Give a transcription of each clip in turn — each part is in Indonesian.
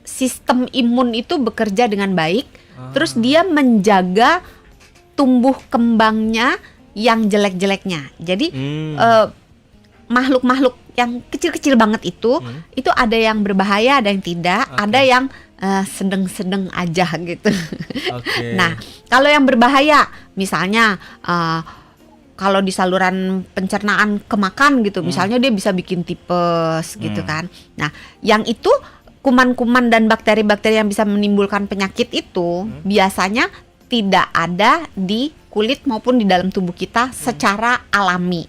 sistem imun itu bekerja dengan baik, terus dia menjaga tumbuh kembangnya yang jelek-jeleknya. Jadi makhluk-makhluk yang kecil-kecil banget itu ada yang berbahaya, ada yang tidak, ada yang sedang-sedang aja gitu. Nah, kalau yang berbahaya, misalnya kalau di saluran pencernaan kemakan gitu, misalnya dia bisa bikin tipes gitu kan. Nah, yang itu kuman-kuman dan bakteri-bakteri yang bisa menimbulkan penyakit itu biasanya tidak ada di kulit maupun di dalam tubuh kita secara alami,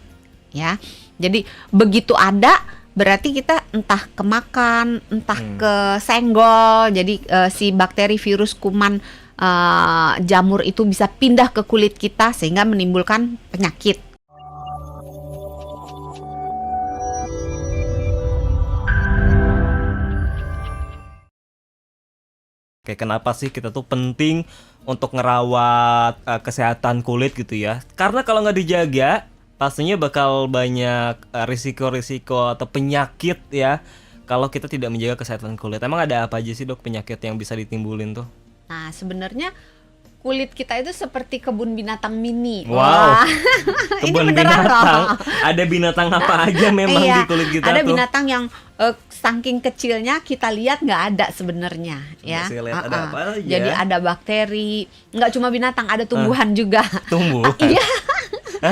ya. Jadi begitu ada, berarti kita entah kemakan, entah kesenggol. Jadi si bakteri, virus, kuman, jamur itu bisa pindah ke kulit kita sehingga menimbulkan penyakit. Oke, kenapa sih kita tuh penting untuk ngerawat kesehatan kulit gitu ya? Karena kalau nggak dijaga, pastinya bakal banyak risiko-risiko atau penyakit ya kalau kita tidak menjaga kesehatan kulit. Emang ada apa aja sih dok penyakit yang bisa ditimbulin tuh? Nah, sebenarnya kulit kita itu seperti kebun binatang mini. Wow, Wah. kebun binatang. Ada binatang apa aja memang di kulit kita ada tuh? binatang yang saking kecilnya kita lihat nggak ada sebenarnya, ya. Ada apa aja? Jadi ada bakteri, nggak cuma binatang, ada tumbuhan juga. Tumbuhan? Iya.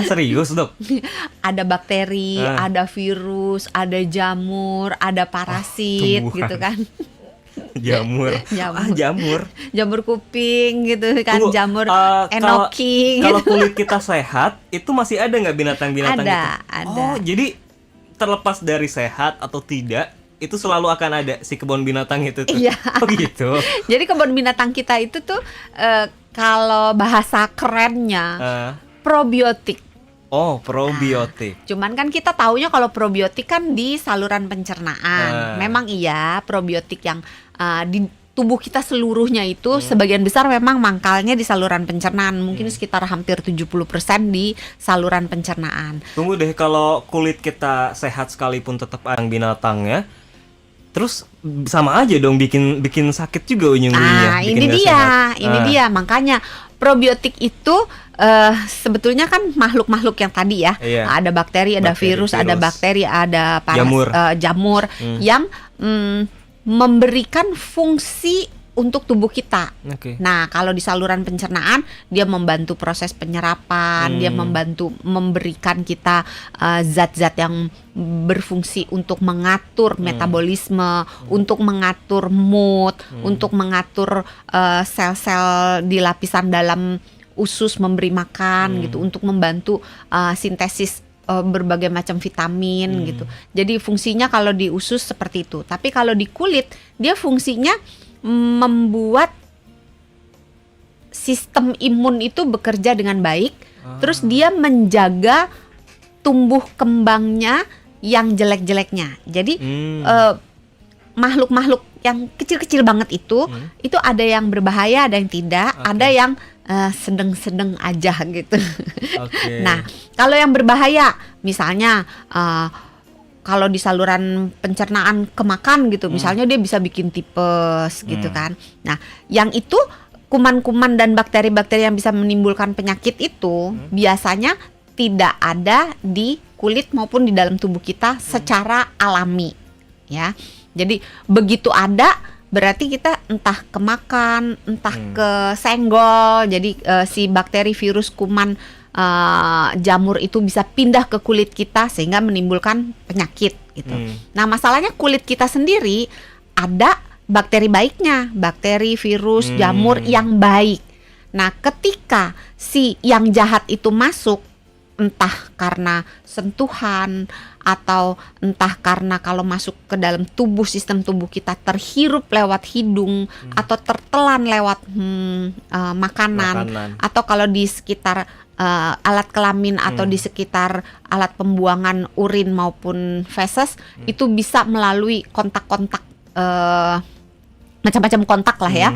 Serius dok? Ada bakteri, ada virus, ada jamur, ada parasit, gitu kan. Jamur. Jamur kuping gitu kan. Tunggu, jamur enoki. Kalau kulit kita sehat, itu masih ada nggak binatang-binatang gitu? Ada. Oh, jadi terlepas dari sehat atau tidak, itu selalu akan ada si kebun binatang itu tuh. Iya. Oh gitu. Jadi kebun binatang kita itu tuh kalau bahasa kerennya probiotik. Oh, probiotik. Cuman kan kita taunya kalau probiotik kan di saluran pencernaan. Memang iya, probiotik yang di tubuh kita seluruhnya itu sebagian besar memang mangkalnya di saluran pencernaan. Mungkin sekitar hampir 70% di saluran pencernaan. Tunggu deh, kalau kulit kita sehat sekalipun tetap ada binatangnya, terus sama aja dong bikin sakit juga ujung-ujungnya. Ini dia. Makanya probiotik itu sebetulnya kan makhluk-makhluk yang tadi ya. Ada bakteri, ada virus, ada bakteri, ada jamur yang memberikan fungsi untuk tubuh kita. Nah, kalau di saluran pencernaan dia membantu proses penyerapan, dia membantu memberikan kita zat-zat yang berfungsi untuk mengatur metabolisme, untuk mengatur mood, untuk mengatur sel-sel di lapisan dalam usus memberi makan gitu, untuk membantu sintesis berbagai macam vitamin gitu. Jadi fungsinya kalau di usus seperti itu. Tapi kalau di kulit dia fungsinya membuat sistem imun itu bekerja dengan baik, terus dia menjaga tumbuh kembangnya yang jelek-jeleknya. Jadi makhluk-makhluk yang kecil-kecil banget itu ada yang berbahaya, ada yang tidak, ada yang sedang-sedang aja gitu. Nah, kalau yang berbahaya, misalnya kalau di saluran pencernaan kemakan gitu, misalnya dia bisa bikin tipes gitu kan. Nah, yang itu kuman-kuman dan bakteri-bakteri yang bisa menimbulkan penyakit itu biasanya tidak ada di kulit maupun di dalam tubuh kita secara alami, ya. Jadi begitu ada, berarti kita entah kemakan, entah kesenggol. Jadi si bakteri, virus, kuman, jamur itu bisa pindah ke kulit kita sehingga menimbulkan penyakit gitu. Nah, masalahnya kulit kita sendiri ada bakteri baiknya, bakteri, virus, jamur yang baik. Nah, ketika si yang jahat itu masuk, entah karena sentuhan atau entah karena kalau masuk ke dalam tubuh, sistem tubuh kita terhirup lewat hidung atau tertelan lewat makanan atau kalau di sekitar alat kelamin atau di sekitar alat pembuangan urin maupun feses, itu bisa melalui kontak-kontak macam-macam kontak lah ya.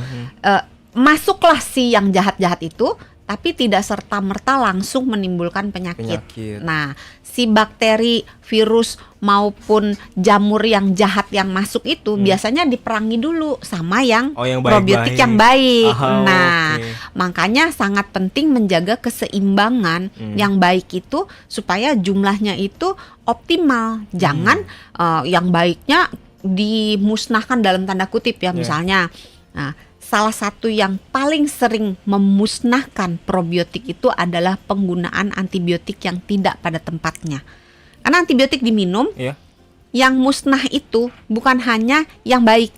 Masuklah si yang jahat-jahat itu tapi tidak serta-merta langsung menimbulkan penyakit. Penyakit. Nah, si bakteri, virus maupun jamur yang jahat yang masuk itu biasanya diperangi dulu sama yang, yang probiotik baik-baik. yang baik. Oke. Nah, makanya sangat penting menjaga keseimbangan yang baik itu supaya jumlahnya itu optimal. Jangan yang baiknya dimusnahkan dalam tanda kutip ya, misalnya. Nah, salah satu yang paling sering memusnahkan probiotik itu adalah penggunaan antibiotik yang tidak pada tempatnya. Karena antibiotik diminum, Iya. yang musnah itu bukan hanya yang baik,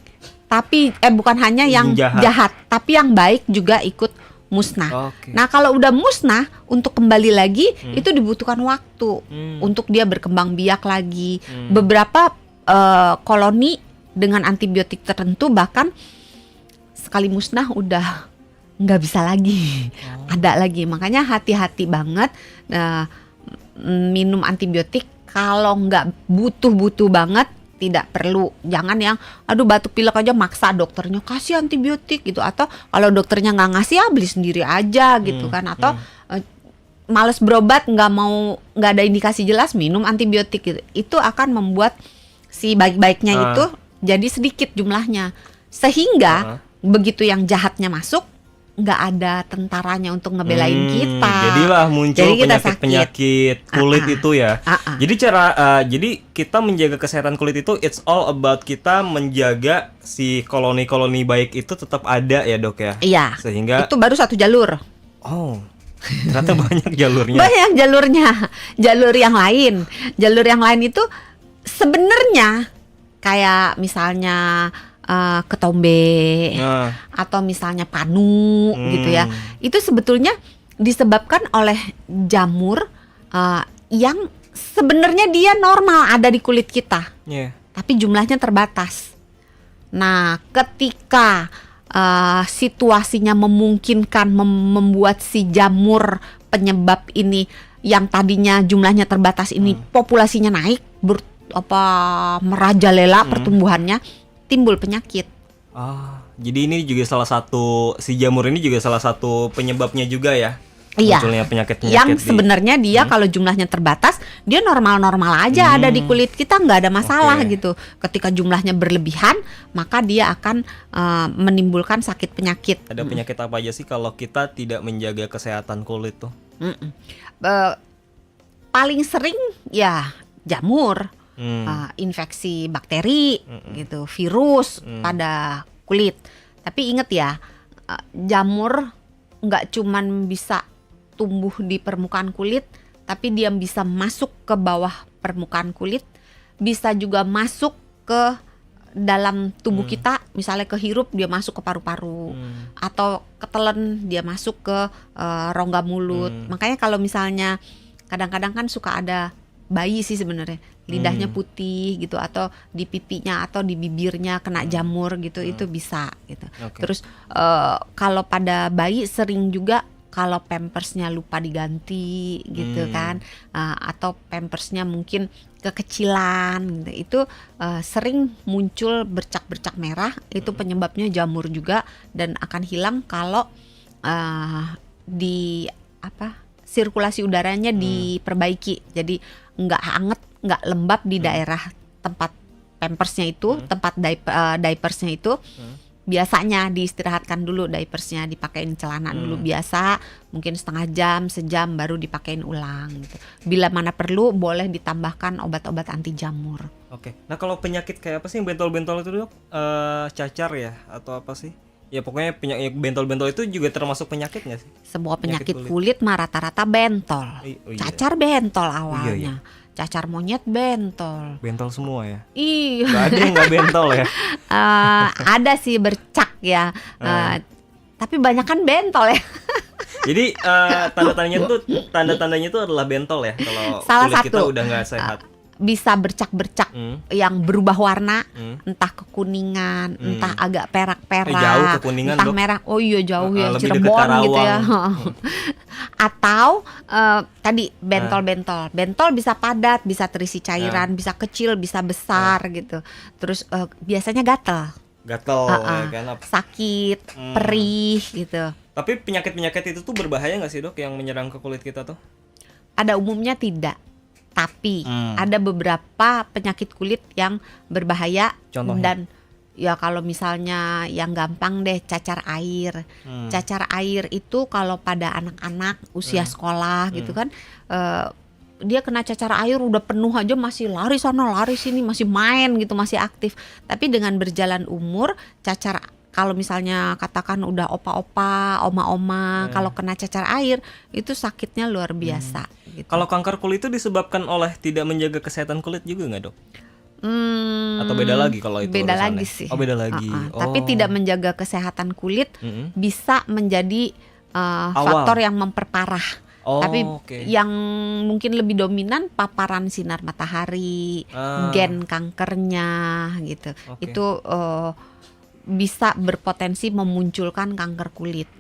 tapi bukan hanya yang jahat, tapi yang baik juga ikut musnah. Oke. Nah, kalau udah musnah, untuk kembali lagi itu dibutuhkan waktu untuk dia berkembang biak lagi. Beberapa koloni dengan antibiotik tertentu bahkan sekali musnah udah nggak bisa lagi ada lagi. Makanya hati-hati banget minum antibiotik. Kalau nggak butuh banget tidak perlu. Jangan yang aduh batuk pilek aja maksa dokternya kasih antibiotik gitu, atau kalau dokternya nggak ngasih ya beli sendiri aja gitu kan, atau males berobat, nggak ada indikasi jelas minum antibiotik gitu. Itu akan membuat si baik-baiknya itu jadi sedikit jumlahnya, sehingga begitu yang jahatnya masuk, nggak ada tentaranya untuk ngebelain kita. Jadilah muncul Jadi kita penyakit kulit itu ya. Jadi jadi kita menjaga kesehatan kulit itu it's all about kita menjaga si koloni-koloni baik itu tetap ada ya, Dok ya. Iya. Sehingga itu baru satu jalur. Oh. Ternyata banyak jalurnya. Banyak jalurnya. Jalur yang lain itu sebenarnya kayak misalnya ketombe atau misalnya panu gitu ya. Itu sebetulnya disebabkan oleh jamur yang sebenarnya dia normal ada di kulit kita, tapi jumlahnya terbatas. Nah, ketika situasinya memungkinkan membuat si jamur penyebab ini yang tadinya jumlahnya terbatas ini populasinya naik, merajalela pertumbuhannya, timbul penyakit. Jadi ini juga salah satu, si jamur ini juga salah satu penyebabnya juga ya. Iya. Munculnya penyakit-penyakit yang sebenarnya dia kalau jumlahnya terbatas, dia normal-normal aja ada di kulit kita, nggak ada masalah gitu. Ketika jumlahnya berlebihan, maka dia akan menimbulkan sakit penyakit. Ada penyakit apa aja sih kalau kita tidak menjaga kesehatan kulit tuh? Paling sering ya jamur. Infeksi bakteri gitu, virus pada kulit. Tapi ingat ya, jamur nggak cuman bisa tumbuh di permukaan kulit, tapi dia bisa masuk ke bawah permukaan kulit, bisa juga masuk ke dalam tubuh kita, misalnya kehirup dia masuk ke paru-paru, atau ketelen dia masuk ke rongga mulut. Makanya kalau misalnya kadang-kadang kan suka ada bayi sih sebenarnya lidahnya putih gitu, atau di pipinya atau di bibirnya kena jamur gitu, itu bisa gitu. Terus kalau pada bayi sering juga kalau pampersnya lupa diganti gitu kan, atau pampersnya mungkin kekecilan gitu, itu sering muncul bercak-bercak merah, itu penyebabnya jamur juga, dan akan hilang kalau sirkulasi udaranya diperbaiki, jadi nggak hangat, nggak lembab di daerah tempat pampersnya itu, tempat diapersnya itu. Biasanya diistirahatkan dulu diapersnya, dipakein celana dulu biasa, mungkin setengah jam, sejam, baru dipakein ulang gitu. Bila mana perlu boleh ditambahkan obat-obat anti jamur. Nah kalau penyakit kayak apa sih yang bentol-bentol itu, Dok? Cacar ya atau apa sih? Ya pokoknya penyakit bentol-bentol itu juga termasuk penyakit nggak sih? Sebuah penyakit kulit mah rata-rata bentol. Cacar bentol awalnya. Cacar monyet bentol. Bentol semua ya? Iya. Gak ada yang gak bentol ya? Ada sih bercak ya. Tapi banyak kan bentol ya. Jadi tanda-tandanya tuh adalah bentol ya, kalau Salah kulit kita satu, udah nggak sehat. Bisa bercak-bercak yang berubah warna, entah kekuningan, entah agak perak-perak, jauh kekuningan, entah Dok. merah. Oh iya jauh ya, Lebih Cirebon dekat Karawang. gitu ya. Atau tadi bentol-bentol. Bentol bisa padat, bisa terisi cairan, bisa kecil, bisa besar gitu. Terus biasanya gatel. Ya kan? Sakit, perih gitu. Tapi penyakit-penyakit itu tuh berbahaya nggak sih dok yang menyerang ke kulit kita tuh? Pada umumnya tidak, tapi ada beberapa penyakit kulit yang berbahaya. Contohnya? Dan ya kalau misalnya yang gampang deh, cacar air. Cacar air itu kalau pada anak-anak usia sekolah gitu kan, dia kena cacar air udah penuh aja masih lari sana lari sini, masih main gitu, masih aktif. Tapi dengan berjalan umur, kalau misalnya katakan udah opa-opa, oma-oma, kalau kena cacar air itu sakitnya luar biasa gitu. Kalau kanker kulit itu disebabkan oleh tidak menjaga kesehatan kulit juga nggak dok? Atau beda lagi kalau itu beda urusannya? lagi sih. Oh beda lagi. Tapi tidak menjaga kesehatan kulit bisa menjadi faktor yang memperparah. Tapi yang mungkin lebih dominan paparan sinar matahari, gen kankernya gitu. Itu bisa berpotensi memunculkan kanker kulit.